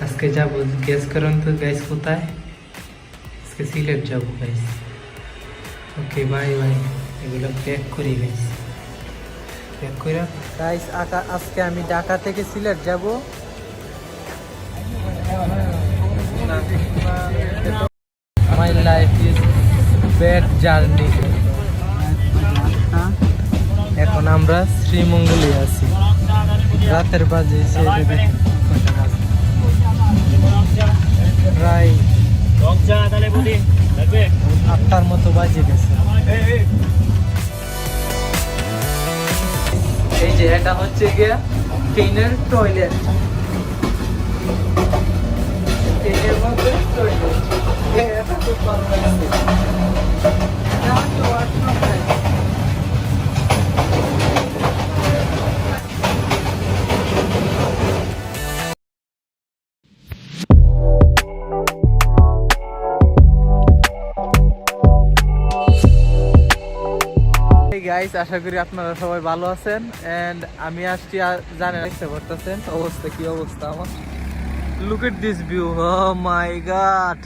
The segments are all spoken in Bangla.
আজকে যাবো, গেস করুন তো গাইস কোথায়? আজকে সিলেট যাবো গাইস। ওকে বাই বাই, এগুলো প্যাক করি গাইস, প্যাক করে গাইস। আজকে আমি ঢাকা থেকে সিলেট যাব। My life is bad journey. এখন আমরা শ্রীমঙ্গলে আছি, রাতের বাজে প্রায় 8টার মতো বাজে গেছে। এই যে এটা হচ্ছে গিয়ে ট্রেনের টয়লেট, ট্রেনের মধ্যে টয়লেট। এটা খুব ভালো লাগছে। গাইস, আশা করি আপনারা সবাই ভালো আছেন। এন্ড আমি আসছি, জানেন দেখতে পারতেছেন অবস্থা, কি অবস্থা আমার। Look at this view, oh my God,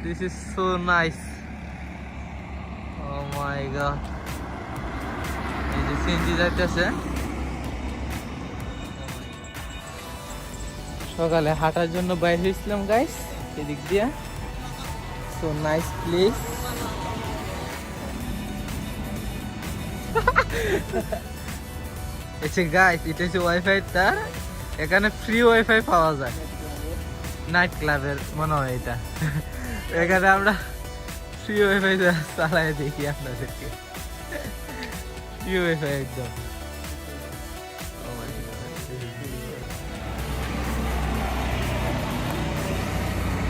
this is so nice, oh my God. এই যে সিএনজি যাইতেছে, সকালে হাঁটার জন্য বাইরে হয়েছিলাম গাইস এদিক দিয়ে। So nice place. গাইস, এটা হচ্ছে ওয়াইফাইটা, এখানে ফ্রি ওয়াইফাই পাওয়া যায় নাইট ক্লাবের মনে হয় এটা। এখানে আমরা ফ্রি ওয়াইফাই চালাই দেখি আপনাদেরকে, ফ্রি ওয়াইফাই একদম।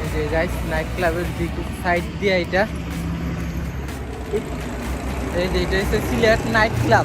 এই যে গাইস, নাইট ক্লাবের দিক সাইড দিয়ে এটা, এই যে এটা হচ্ছে সিলেট নাইট ক্লাব।